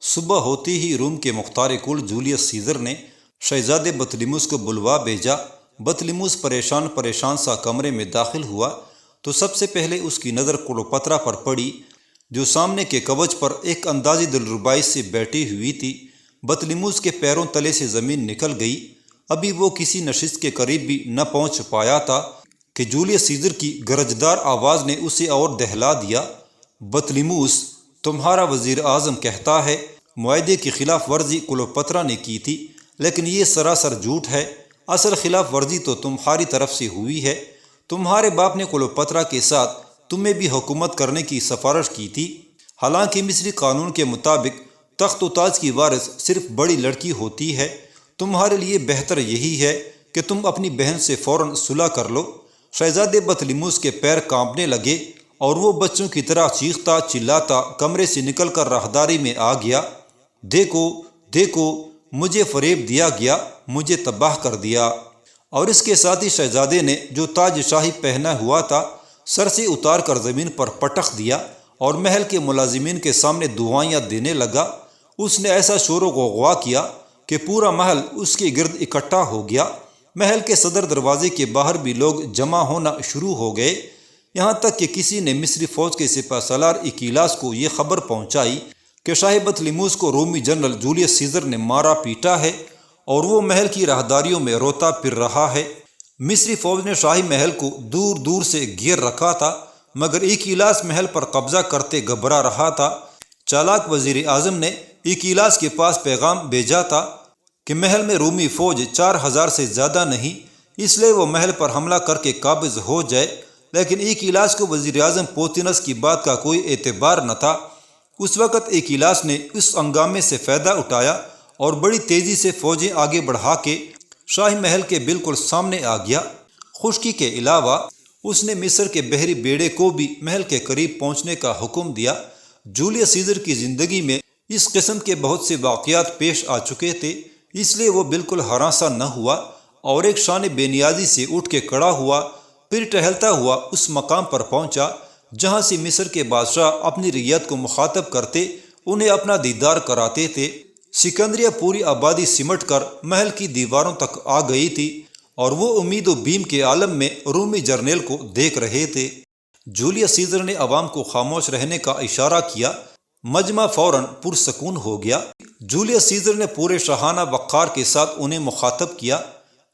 صبح ہوتے ہی روم کے مختار کل جولیس سیزر نے شہزادے بطلیموس کو بلوا بھیجا۔ بطلیموس پریشان پریشان سا کمرے میں داخل ہوا تو سب سے پہلے اس کی نظر کلوپترا پر پڑی، جو سامنے کے کوچ پر ایک اندازی دلربائی سے بیٹھی ہوئی تھی۔ بطلیموس کے پیروں تلے سے زمین نکل گئی۔ ابھی وہ کسی نشست کے قریب بھی نہ پہنچ پایا تھا کہ جولیس سیزر کی گرجدار آواز نے اسے اور دہلا دیا۔ بطلیموس، تمہارا وزیر اعظم کہتا ہے معاہدے کی خلاف ورزی کلوپترا نے کی تھی، لیکن یہ سراسر جھوٹ ہے۔ اصل خلاف ورزی تو تمہاری طرف سے ہوئی ہے۔ تمہارے باپ نے کلوپترا کے ساتھ تمہیں بھی حکومت کرنے کی سفارش کی تھی۔ حالانکہ مصری قانون کے مطابق تخت و تاج کی وارث صرف بڑی لڑکی ہوتی ہے۔ تمہارے لیے بہتر یہی ہے کہ تم اپنی بہن سے فوراً صلح کر لو۔ شہزادے بطلیموس کے پیر کانپنے لگے اور وہ بچوں کی طرح چیختا چلاتا کمرے سے نکل کر راہداری میں آ گیا۔ دیکھو دیکھو، مجھے فریب دیا گیا، مجھے تباہ کر دیا۔ اور اس کے ساتھ ہی شہزادے نے جو تاج شاہی پہنا ہوا تھا سر سے اتار کر زمین پر پٹخ دیا اور محل کے ملازمین کے سامنے دعائیاں دینے لگا۔ اس نے ایسا شور و غوغا کیا کہ پورا محل اس کے گرد اکٹھا ہو گیا۔ محل کے صدر دروازے کے باہر بھی لوگ جمع ہونا شروع ہو گئے، یہاں تک کہ کسی نے مصری فوج کے سپہ سالار اکیلاس کو یہ خبر پہنچائی کہ شاہ بطلیموس کو رومی جنرل جولیس سیزر نے مارا پیٹا ہے اور وہ محل کی راہداریوں میں روتا پھر رہا ہے۔ مصری فوج نے شاہی محل کو دور دور سے گھیر رکھا تھا، مگر اکیلاس محل پر قبضہ کرتے گھبرا رہا تھا۔ چالاک وزیر اعظم نے اکیلاس کے پاس پیغام بھیجا تھا کہ محل میں رومی فوج 4000 سے زیادہ نہیں، اس لیے وہ محل پر حملہ کر کے قابض ہو جائے، لیکن اکیلاس کو وزیر اعظم پوتینس کی بات کا کوئی اعتبار نہ تھا۔ اس وقت اکیلاس نے اس ہنگامے سے فائدہ اٹھایا اور بڑی تیزی سے فوجیں آگے بڑھا کے شاہی محل کے بالکل سامنے آ گیا۔ خشکی کے علاوہ اس نے مصر کے بحری بیڑے کو بھی محل کے قریب پہنچنے کا حکم دیا۔ جولیس سیزر کی زندگی میں اس قسم کے بہت سے واقعات پیش آ چکے تھے، اس لیے وہ بالکل ہراساں نہ ہوا اور ایک شان بے نیازی سے اٹھ کے کھڑا ہوا، پھر ٹہلتا ہوا اس مقام پر پہنچا جہاں سے مصر کے بادشاہ اپنی رعیت کو مخاطب کرتے انہیں اپنا دیدار کراتے تھے۔ سکندریہ پوری آبادی سمٹ کر محل کی دیواروں تک آ گئی تھی اور وہ امید و بیم کے عالم میں رومی جرنیل کو دیکھ رہے تھے۔ جولیس سیزر نے عوام کو خاموش رہنے کا اشارہ کیا۔ مجمع فوراً پرسکون ہو گیا۔ جولیس سیزر نے پورے شاہانہ وقار کے ساتھ انہیں مخاطب کیا۔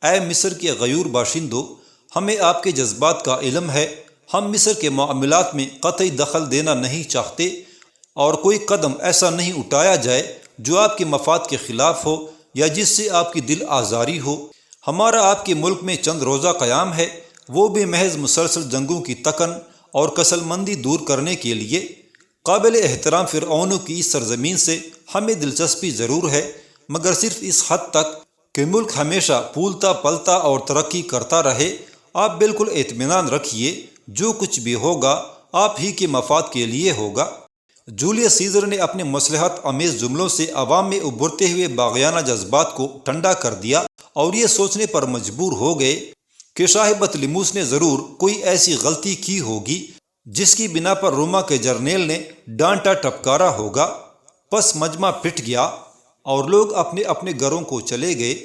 اے مصر کے غیور باشندوں، ہمیں آپ کے جذبات کا علم ہے۔ ہم مصر کے معاملات میں قطعی دخل دینا نہیں چاہتے اور کوئی قدم ایسا نہیں اٹھایا جائے جو آپ کے مفاد کے خلاف ہو یا جس سے آپ کی دل آزاری ہو۔ ہمارا آپ کے ملک میں چند روزہ قیام ہے، وہ بھی محض مسلسل جنگوں کی تکن اور کسل مندی دور کرنے کے لیے۔ قابل احترام فرعونوں کی اس سرزمین سے ہمیں دلچسپی ضرور ہے، مگر صرف اس حد تک کہ ملک ہمیشہ پھولتا پلتا اور ترقی کرتا رہے۔ آپ بالکل اطمینان رکھیے، جو کچھ بھی ہوگا آپ ہی کے مفاد کے لیے ہوگا۔ جولیس سیزر نے اپنے مصلحت آمیز جملوں سے عوام میں ابھرتے ہوئے باغیانہ جذبات کو ٹھنڈا کر دیا اور یہ سوچنے پر مجبور ہو گئے کہ شاہ بطلیموس نے ضرور کوئی ایسی غلطی کی ہوگی جس کی بنا پر روما کے جرنیل نے ڈانٹا ٹپکارا ہوگا۔ پس مجمع پھٹ گیا اور لوگ اپنے اپنے گھروں کو چلے گئے۔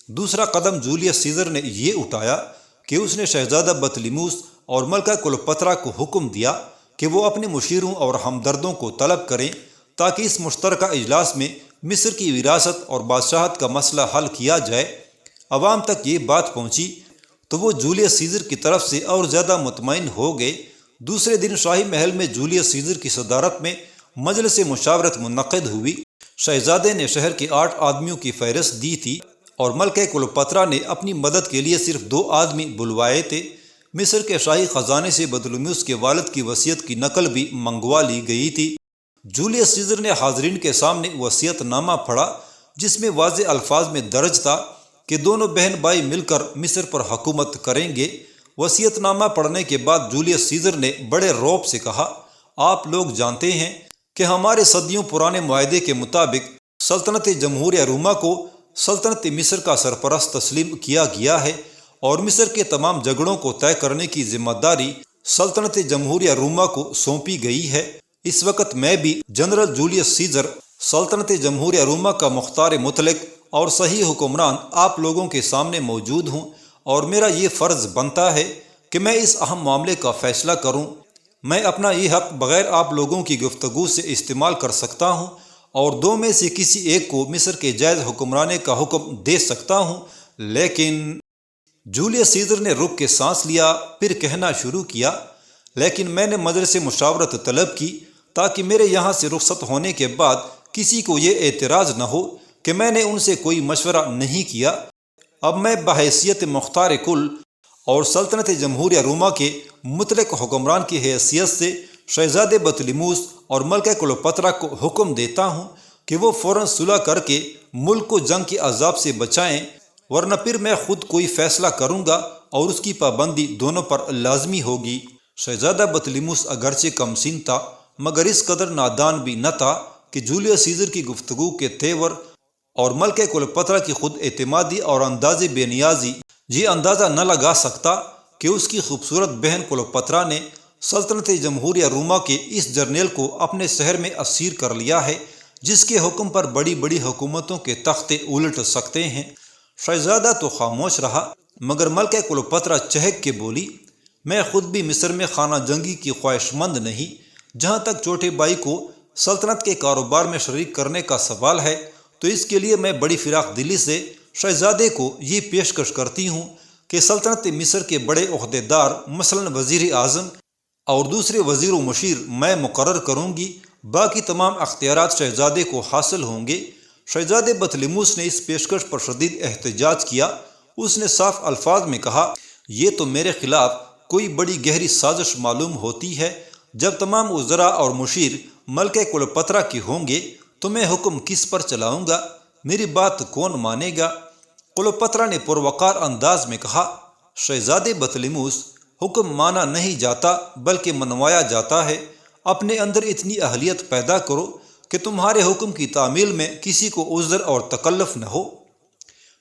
دوسرا قدم جولیس سیزر نے یہ اٹھایا کہ اس نے شہزادہ بطلیموس اور ملکہ کلوپترا کو حکم دیا کہ وہ اپنے مشیروں اور ہمدردوں کو طلب کریں تاکہ اس مشترکہ اجلاس میں مصر کی وراثت اور بادشاہت کا مسئلہ حل کیا جائے۔ عوام تک یہ بات پہنچی تو وہ جولیس سیزر کی طرف سے اور زیادہ مطمئن ہو گئے۔ دوسرے دن شاہی محل میں جولیس سیزر کی صدارت میں مجلس مشاورت منعقد ہوئی۔ شہزادے نے شہر کے 8 آدمیوں کی فہرست دی تھی اور ملکہ کلوپترا نے اپنی مدد کے لیے صرف 2 آدمی بلوائے تھے۔ مصر کے شاہی خزانے سے بطلیموس کے والد کی وصیت کی نقل بھی منگوا لی گئی تھی۔ جولیس سیزر نے حاضرین کے سامنے وصیت نامہ پڑھا، جس میں واضح الفاظ میں درج تھا کہ دونوں بہن بھائی مل کر مصر پر حکومت کریں گے۔ وصیت نامہ پڑھنے کے بعد جولیس سیزر نے بڑے رعب سے کہا، آپ لوگ جانتے ہیں کہ ہمارے صدیوں پرانے معاہدے کے مطابق سلطنت جمہوریہ روما کو سلطنت مصر کا سرپرست تسلیم کیا گیا ہے اور مصر کے تمام جھگڑوں کو طے کرنے کی ذمہ داری سلطنت جمہوریہ روما کو سونپی گئی ہے۔ اس وقت میں بھی جنرل جولیس سیزر سلطنت جمہوریہ روما کا مختار مطلق اور صحیح حکمران آپ لوگوں کے سامنے موجود ہوں، اور میرا یہ فرض بنتا ہے کہ میں اس اہم معاملے کا فیصلہ کروں۔ میں اپنا یہ حق بغیر آپ لوگوں کی گفتگو سے استعمال کر سکتا ہوں، اور دو میں سے کسی ایک کو مصر کے جائز حکمرانے کا حکم دے سکتا ہوں، لیکن جولیس سیزر نے رک کے سانس لیا، پھر کہنا شروع کیا، لیکن میں نے مجلس سے مشاورت طلب کی تاکہ میرے یہاں سے رخصت ہونے کے بعد کسی کو یہ اعتراض نہ ہو کہ میں نے ان سے کوئی مشورہ نہیں کیا۔ اب میں بحیثیت مختار کل اور سلطنت جمہوریہ روما کے مطلق حکمران کی حیثیت سے شہزادے بطلیموس اور ملکہ کلوپترا کو حکم دیتا ہوں کہ وہ فوراً صلح کر کے ملک کو جنگ کے عذاب سے بچائیں، ورنہ پھر میں خود کوئی فیصلہ کروں گا اور اس کی پابندی دونوں پر لازمی ہوگی۔ شہزادہ بطلیموس اگرچہ کم سن تھا، مگر اس قدر نادان بھی نہ تھا کہ جولیس سیزر کی گفتگو کے تیور اور ملکہ کلوپترا کی خود اعتمادی اور انداز بے نیازی یہ اندازہ نہ لگا سکتا کہ اس کی خوبصورت بہن کلوپترا نے سلطنت جمہوریہ روما کے اس جرنیل کو اپنے شہر میں اسیر کر لیا ہے جس کے حکم پر بڑی بڑی حکومتوں کے تختے الٹ سکتے ہیں۔ شہزادہ تو خاموش رہا، مگر ملکہ کلوپترا چہک کے بولی، میں خود بھی مصر میں خانہ جنگی کی خواہش مند نہیں۔ جہاں تک چھوٹے بھائی کو سلطنت کے کاروبار میں شریک کرنے کا سوال ہے تو اس کے لیے میں بڑی فراخ دلی سے شہزادے کو یہ پیشکش کرتی ہوں کہ سلطنت مصر کے بڑے عہدیدار مثلاً وزیر اعظم اور دوسرے وزیر و مشیر میں مقرر کروں گی، باقی تمام اختیارات شہزادے کو حاصل ہوں گے۔ شہزادے بطلیموس نے اس پیشکش پر شدید احتجاج کیا۔ اس نے صاف الفاظ میں کہا، یہ تو میرے خلاف کوئی بڑی گہری سازش معلوم ہوتی ہے۔ جب تمام وزراء اور مشیر ملکہ کلوپترا کے ہوں گے تو میں حکم کس پر چلاؤں گا؟ میری بات کون مانے گا؟ کلوپترا نے پروقار انداز میں کہا، شہزادے بطلیموس، حکم مانا نہیں جاتا بلکہ منوایا جاتا ہے۔ اپنے اندر اتنی اہلیت پیدا کرو کہ تمہارے حکم کی تعمیل میں کسی کو عذر اور تکلف نہ ہو۔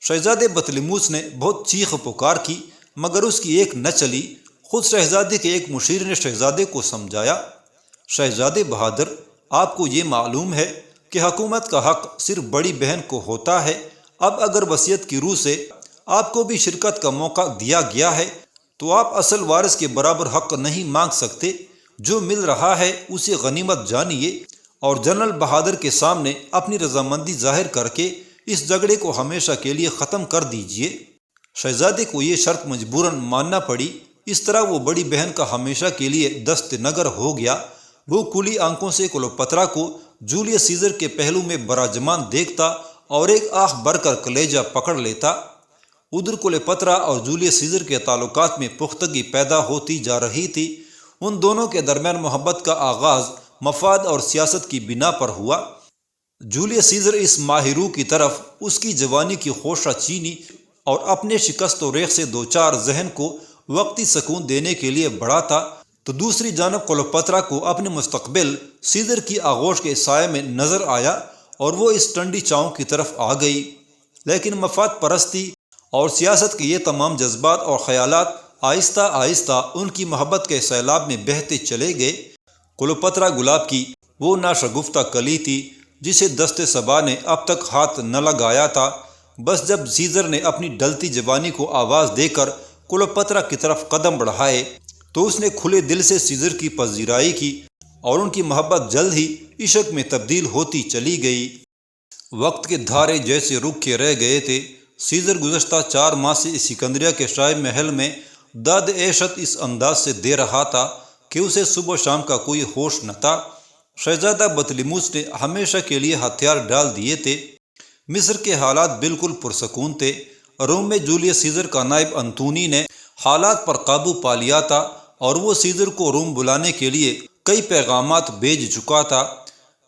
شہزادے بطلیموس نے بہت چیخ پکار کی، مگر اس کی ایک نہ چلی۔ خود شہزادے کے ایک مشیر نے شہزادے کو سمجھایا، شہزادے بہادر، آپ کو یہ معلوم ہے کہ حکومت کا حق صرف بڑی بہن کو ہوتا ہے۔ اب اگر وصیت کی روح سے آپ کو بھی شرکت کا موقع دیا گیا ہے تو آپ اصل وارث کے برابر حق نہیں مانگ سکتے۔ جو مل رہا ہے اسے غنیمت جانیے اور جنرل بہادر کے سامنے اپنی رضامندی ظاہر کر کے اس جھگڑے کو ہمیشہ کے لیے ختم کر دیجیے۔ شہزادے کو یہ شرط مجبوراً ماننا پڑی۔ اس طرح وہ بڑی بہن کا ہمیشہ کے لیے دست نگر ہو گیا۔ وہ کھلی آنکھوں سے کلوپترا کو جولیس سیزر کے پہلو میں براجمان دیکھتا اور ایک آہ بھر کر کلیجہ پکڑ لیتا۔ ادھر کلوپترا اور جولیس سیزر کے تعلقات میں پختگی پیدا ہوتی جا رہی تھی۔ ان دونوں کے درمیان محبت کا آغاز مفاد اور سیاست کی بنا پر ہوا۔ جولیس سیزر اس ماہرو کی طرف اس کی جوانی کی خوشہ چینی اور اپنے شکست و ریخ سے دوچار ذہن کو وقتی سکون دینے کے لیے بڑھا تھا، تو دوسری جانب کلوپترا کو اپنے مستقبل سیزر کی آغوش کے سائے میں نظر آیا اور وہ اس ٹنڈی چاؤں کی طرف آ گئی۔ لیکن مفاد پرستی اور سیاست کے یہ تمام جذبات اور خیالات آہستہ آہستہ ان کی محبت کے سیلاب میں بہتے چلے گئے۔ کلوپترا گلاب کی وہ ناشگفتہ کلی تھی جسے دست صبا نے اب تک ہاتھ نہ لگایا تھا۔ بس جب سیزر نے اپنی ڈلتی جوانی کو آواز دے کر کلوپترا کی طرف قدم بڑھائے تو اس نے کھلے دل سے سیزر کی پذیرائی کی اور ان کی محبت جلد ہی عشق میں تبدیل ہوتی چلی گئی۔ وقت کے دھارے جیسے رک کے رہ گئے تھے۔ سیزر گزشتہ 4 ماہ سے اسکندریہ کے شاہی محل میں داد عیشت اس انداز سے دے رہا تھا کہ اسے صبح و شام کا کوئی ہوش نہ تھا۔ شہزادہ بطلیموس نے ہمیشہ کے لیے ہتھیار ڈال دیے تھے۔ مصر کے حالات بالکل پرسکون تھے۔ روم میں جولیس سیزر کا نائب انتونی نے حالات پر قابو پا لیا تھا اور وہ سیزر کو روم بلانے کے لیے کئی پیغامات بھیج چکا تھا۔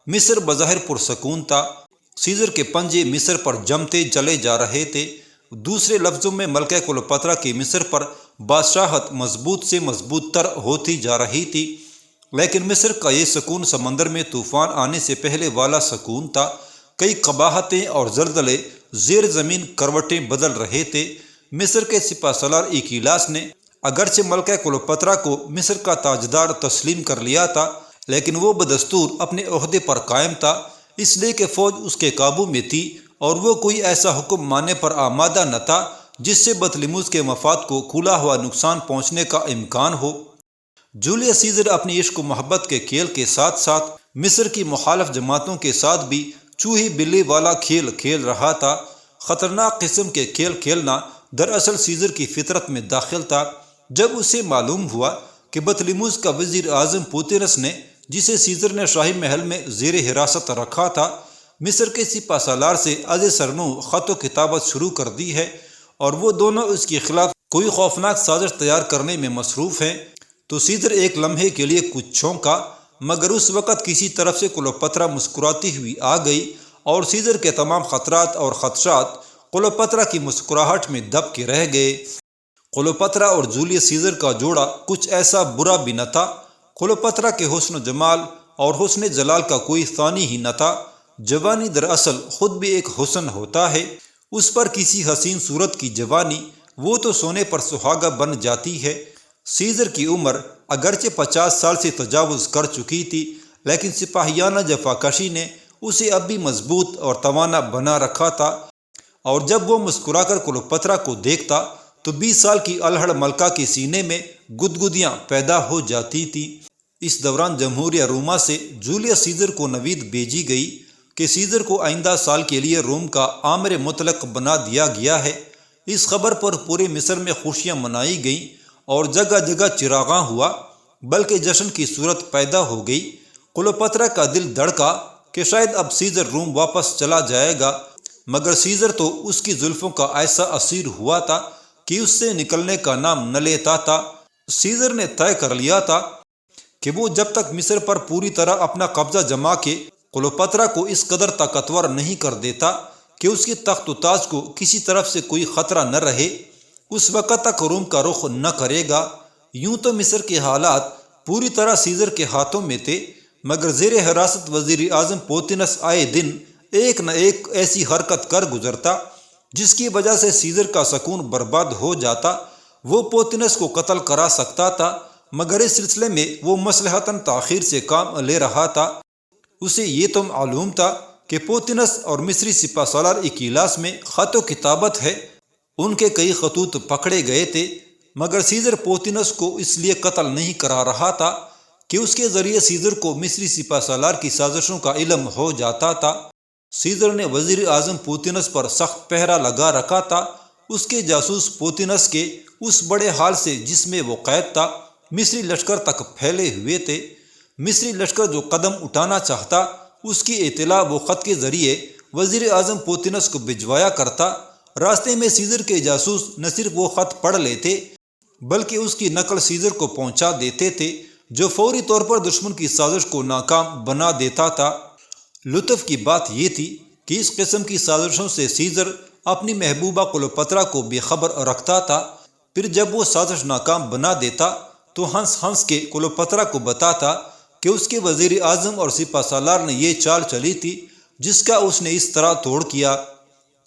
مصر بظاہر پرسکون تھا۔ سیزر کے پنجے مصر پر جمتے چلے جا رہے تھے۔ دوسرے لفظوں میں ملکہ کلوپترا کی مصر پر بادشاہت مضبوط سے مضبوط تر ہوتی جا رہی تھی، لیکن مصر کا یہ سکون سمندر میں طوفان آنے سے پہلے والا سکون تھا۔ کئی قباحتیں اور زلزلے زیر زمین کروٹیں بدل رہے تھے۔ مصر کے سپہ سالار ایکیلاس نے اگرچہ ملکہ کلوپترا کو مصر کا تاجدار تسلیم کر لیا تھا، لیکن وہ بدستور اپنے عہدے پر قائم تھا۔ اس لیے کہ فوج اس کے قابو میں تھی اور وہ کوئی ایسا حکم ماننے پر آمادہ نہ تھا جس سے بطلیموس کے مفاد کو کھلا ہوا نقصان پہنچنے کا امکان ہو۔ جولیس سیزر اپنی عشق و محبت کے کھیل کے ساتھ ساتھ مصر کی مخالف جماعتوں کے ساتھ بھی چوہی بلی والا کھیل کھیل رہا تھا۔ خطرناک قسم کے کھیل کھیلنا دراصل سیزر کی فطرت میں داخل تھا۔ جب اسے معلوم ہوا کہ بطلیموس کا وزیر اعظم پوتینس نے، جسے سیزر نے شاہی محل میں زیر حراست رکھا تھا، مصر کے سپہ سالار سے از سرنو خط و کتابت شروع کر دی ہے اور وہ دونوں اس کے خلاف کوئی خوفناک سازش تیار کرنے میں مصروف ہیں، تو سیزر ایک لمحے کے لیے کچھ چونکا، مگر اس وقت کسی طرف سے کلوپترا مسکراتی ہوئی آ گئی اور سیزر کے تمام خطرات اور خدشات کلوپترا کی مسکراہٹ میں دب کے رہ گئے۔ کلوپترا اور جولیس سیزر کا جوڑا کچھ ایسا برا بھی نہ تھا۔ کلوپترا کے حسن و جمال اور حسن جلال کا کوئی ثانی ہی نہ تھا۔ جوانی دراصل خود بھی ایک حسن ہوتا ہے، اس پر کسی حسین صورت کی جوانی وہ تو سونے پر سہاگا بن جاتی ہے۔ سیزر کی عمر اگرچہ 50 سال سے تجاوز کر چکی تھی، لیکن سپاہیانہ جفاکشی نے اسے اب بھی مضبوط اور توانا بنا رکھا تھا، اور جب وہ مسکرا کر کلوپترا کو دیکھتا تو 20 سال کی الہڑ ملکہ کے سینے میں گدگدیاں پیدا ہو جاتی تھیں۔ اس دوران جمہوریہ روما سے جولیس سیزر کو نوید بھیجی گئی کہ سیزر کو آئندہ سال کے لیے روم کا آمر مطلق بنا دیا گیا ہے۔ اس خبر پر پورے مصر میں خوشیاں منائی گئیں اور جگہ جگہ چراغاں ہوا، بلکہ جشن کی صورت پیدا ہو گئی۔ کلوپترا کا دل دھڑکا کہ شاید اب سیزر روم واپس چلا جائے گا، مگر سیزر تو اس کی زلفوں کا ایسا اسیر ہوا تھا کہ اس سے نکلنے کا نام نہ لیتا تھا۔ سیزر نے طے کر لیا تھا کہ وہ جب تک مصر پر پوری طرح اپنا قبضہ جما کے کلوپترا کو اس قدر طاقتور نہیں کر دیتا کہ اس کے تخت و تاج کو کسی طرف سے کوئی خطرہ نہ رہے، اس وقت تک روم کا رخ نہ کرے گا۔ یوں تو مصر کے حالات پوری طرح سیزر کے ہاتھوں میں تھے، مگر زیر حراست وزیر اعظم پوتینس آئے دن ایک نہ ایک ایسی حرکت کر گزرتا جس کی وجہ سے سیزر کا سکون برباد ہو جاتا۔ وہ پوتینس کو قتل کرا سکتا تھا، مگر اس سلسلے میں وہ مصلحتاً تاخیر سے کام لے رہا تھا۔ اسے یہ تو معلوم تھا کہ پوتینس اور مصری سپہ سالار اکیلاس میں خط و کتابت ہے، ان کے کئی خطوط پکڑے گئے تھے، مگر سیزر پوتینس کو اس لیے قتل نہیں کرا رہا تھا کہ اس کے ذریعے سیزر کو مصری سپہ سالار کی سازشوں کا علم ہو جاتا تھا۔ سیزر نے وزیر اعظم پوتینس پر سخت پہرا لگا رکھا تھا۔ اس کے جاسوس پوتینس کے اس بڑے حال سے جس میں وہ قید تھا مصری لشکر تک پھیلے ہوئے تھے۔ مصری لشکر جو قدم اٹھانا چاہتا اس کی اطلاع وہ خط کے ذریعے وزیر اعظم پوتینس کو بھجوایا کرتا۔ راستے میں سیزر کے جاسوس نہ صرف وہ خط پڑھ لیتے بلکہ اس کی نقل سیزر کو پہنچا دیتے تھے، جو فوری طور پر دشمن کی سازش کو ناکام بنا دیتا تھا۔ لطف کی بات یہ تھی کہ اس قسم کی سازشوں سے سیزر اپنی محبوبہ کلوپترا کو بے خبر رکھتا تھا۔ پھر جب وہ سازش ناکام بنا دیتا تو ہنس ہنس کے کلوپترا کو بتاتا کہ اس کے وزیر اعظم اور سپہ سالار نے یہ چال چلی تھی جس کا اس نے اس طرح توڑ کیا۔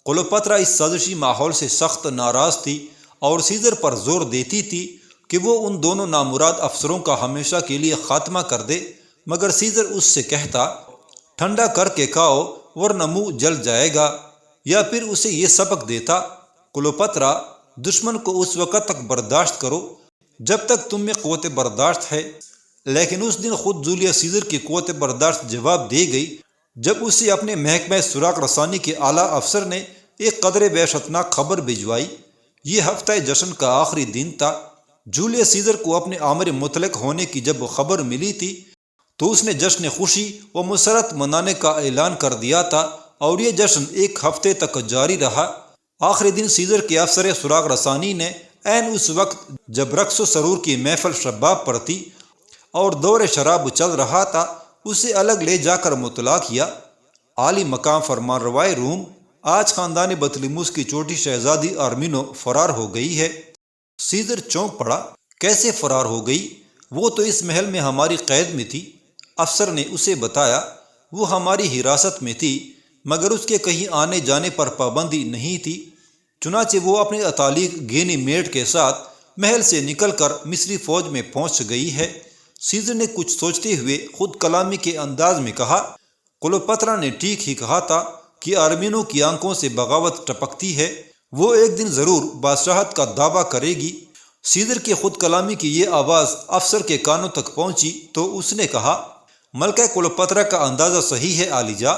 کلوپترا اس سازشی ماحول سے سخت ناراض تھی اور سیزر پر زور دیتی تھی کہ وہ ان دونوں نامراد افسروں کا ہمیشہ کے لیے خاتمہ کر دے، مگر سیزر اس سے کہتا ٹھنڈا کر کے کھاؤ ورنہ منہ جل جائے گا، یا پھر اسے یہ سبق دیتا کلوپترا دشمن کو اس وقت تک برداشت کرو جب تک تم میں قوت برداشت ہے۔ لیکن اس دن خود جولیس سیزر کی قوت برداشت جواب دے گئی جب اسے اپنے محکمہ سراغ رسانی کے اعلیٰ افسر نے ایک قدرے وحشتناک خبر بھجوائی۔ یہ ہفتہ جشن کا آخری دن تھا۔ جولیس سیزر کو اپنے آمر مطلق ہونے کی جب خبر ملی تھی تو اس نے جشن خوشی و مسرت منانے کا اعلان کر دیا تھا، اور یہ جشن ایک ہفتے تک جاری رہا۔ آخری دن سیزر کے افسر سراغ رسانی نے عین اس وقت جب رقص و سرور کی محفل شباب پر تھی اور دور شراب چل رہا تھا اسے الگ لے جا کر مطلع کیا۔ عالی مقام فرمان روائے روم، آج خاندان بطلیموس کی چھوٹی شہزادی آرمینو فرار ہو گئی ہے۔ سیزر چونک پڑا، کیسے فرار ہو گئی؟ وہ تو اس محل میں ہماری قید میں تھی۔ افسر نے اسے بتایا وہ ہماری حراست میں تھی، مگر اس کے کہیں آنے جانے پر پابندی نہیں تھی، چنانچہ وہ اپنے اتالیق گینی میڈ کے ساتھ محل سے نکل کر مصری فوج میں پہنچ گئی ہے۔ سیزر نے کچھ سوچتے ہوئے خود کلامی کے انداز میں کہا کلوپترا نے ٹھیک ہی کہا تھا کہ آرمینوں کی آنکھوں سے بغاوت ٹپکتی ہے، وہ ایک دن ضرور بادشاہت کا دعویٰ کرے گی۔ سیزر کی خود کلامی کی یہ آواز افسر کے کانوں تک پہنچی تو اس نے کہا، ملکہ کلوپترا کا اندازہ صحیح ہے عالیجا،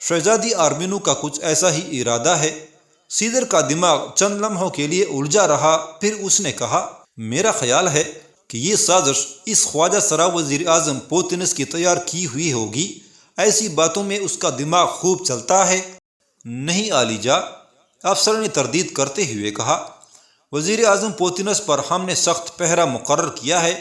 شہزادی آرمینو کا کچھ ایسا ہی ارادہ ہے۔ سیزر کا دماغ چند لمحوں کے لیے الجھا رہا، پھر اس نے کہا، میرا خیال ہے کہ یہ سازش اس خواجہ سرا وزیر اعظم پوتینس کی تیار کی ہوئی ہوگی، ایسی باتوں میں اس کا دماغ خوب چلتا ہے۔ نہیں عالیجا، افسر نے تردید کرتے ہوئے کہا، وزیر اعظم پوتینس پر ہم نے سخت پہرہ مقرر کیا ہے،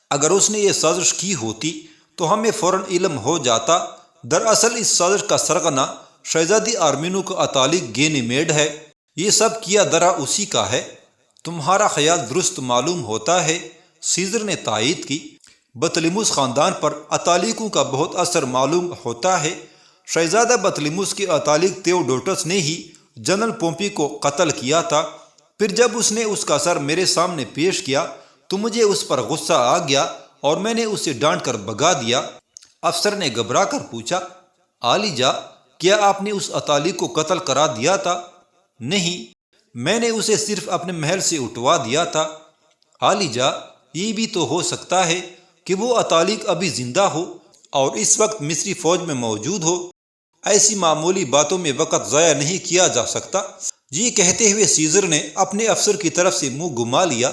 اگر اس نے یہ سازش کی ہوتی تو ہمیں فوراً علم ہو جاتا۔ دراصل اس سازش کا سرغنہ شہزادی آرمینو کا اتالک گینیمیڈ ہے، یہ سب کیا درا اسی کا ہے۔ تمہارا خیال درست معلوم ہوتا ہے، سیزر نے تائید کی۔ بطلیموس خاندان پر اتالیکوں کا بہت اثر معلوم ہوتا ہے۔ شہزادہ بطلیموس کے اتالک تھیوڈوٹس نے ہی جنرل پومپی کو قتل کیا تھا، پھر جب اس نے اس کا سر میرے سامنے پیش کیا تو مجھے اس پر غصہ آ گیا اور میں نے اسے ڈانٹ کر بھگا دیا۔ افسر نے گھبرا کر پوچھا، عالیجا، کیا آپ نے اس اتالیک کو قتل کرا دیا تھا؟ نہیں، میں نے اسے صرف اپنے محل سے اٹھوا دیا تھا۔ عالیجا، یہ بھی تو ہو سکتا ہے کہ وہ اتالیک ابھی زندہ ہو اور اس وقت مصری فوج میں موجود ہو، ایسی معمولی باتوں میں وقت ضائع نہیں کیا جا سکتا۔ یہ کہتے ہوئے سیزر نے اپنے افسر کی طرف سے منہ گھما لیا۔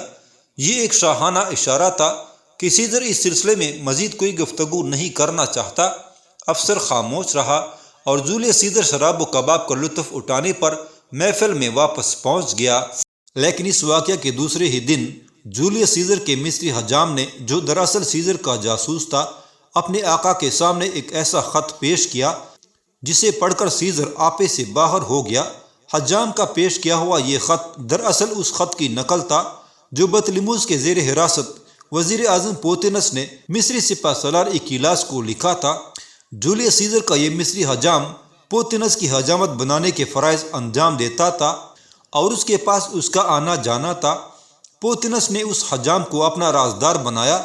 یہ ایک شاہانہ اشارہ تھا کہ سیزر اس سلسلے میں مزید کوئی گفتگو نہیں کرنا چاہتا۔ افسر خاموش رہا اور جولیس سیزر شراب و کباب کا لطف اٹھانے پر محفل میں واپس پہنچ گیا۔ لیکن اس واقعہ کے دوسرے ہی دن جولیس سیزر کے مصری حجام نے، جو دراصل سیزر کا جاسوس تھا، اپنے آقا کے سامنے ایک ایسا خط پیش کیا جسے پڑھ کر سیزر آپے سے باہر ہو گیا۔ حجام کا پیش کیا ہوا یہ خط دراصل اس خط کی نقل تھا جو بطلیموس کے زیر حراست وزیر اعظم پوتینس نے مصری سپہ سالار ایکیلاس کو لکھا تھا۔ جولیس سیزر کا یہ مصری حجام پوتینس کی حجامت بنانے کے فرائض انجام دیتا تھا اور اس کے پاس اس کا آنا جانا تھا۔ پوتینس نے اس حجام کو اپنا رازدار بنایا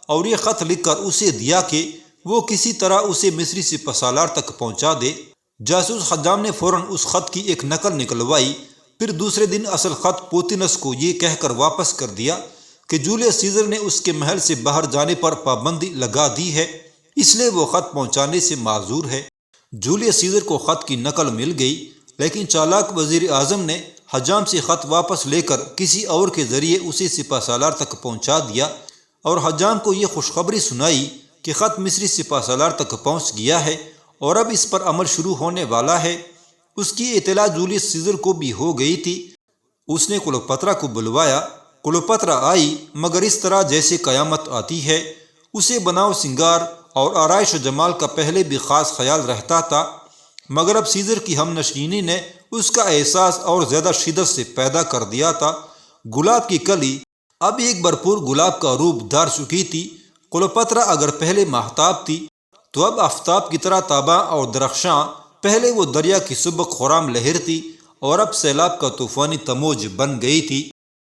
اور یہ خط لکھ کر اسے دیا کہ وہ کسی طرح اسے مصری سپہ سالار تک پہنچا دے۔ جاسوس حجام نے فوراً اس خط کی ایک نقل نکلوائی، پھر دوسرے دن اصل خط پوتینس کو یہ کہہ کر واپس کر دیا کہ جولیس سیزر نے اس کے محل سے باہر جانے پر پابندی لگا دی ہے، اس لیے وہ خط پہنچانے سے معذور ہے۔ جولیس سیزر کو خط کی نقل مل گئی، لیکن چالاک وزیر اعظم نے حجام سے خط واپس لے کر کسی اور کے ذریعے اسے سپہ سالار تک پہنچا دیا اور حجام کو یہ خوشخبری سنائی کہ خط مصری سپہ سالار تک پہنچ گیا ہے اور اب اس پر عمل شروع ہونے والا ہے۔ اس کی اطلاع جولیس سیزر کو بھی ہو گئی تھی۔ اس نے کلوپترا کو بلوایا۔ کلوپترا آئی، مگر اس طرح جیسے قیامت آتی ہے۔ اسے بناؤ سنگار اور آرائش و جمال کا پہلے بھی خاص خیال رہتا تھا، مگر اب سیزر کی ہم نشینی نے اس کا احساس اور زیادہ شدت سے پیدا کر دیا تھا۔ گلاب کی کلی اب ایک بھرپور گلاب کا روپ دھار چکی تھی۔ کلوپترا اگر پہلے ماہتاب تھی تو اب آفتاب کی طرح تاباں اور درخشاں۔ پہلے وہ دریا کی سبک خرام لہر تھی اور اب سیلاب کا طوفانی تموج بن گئی تھی۔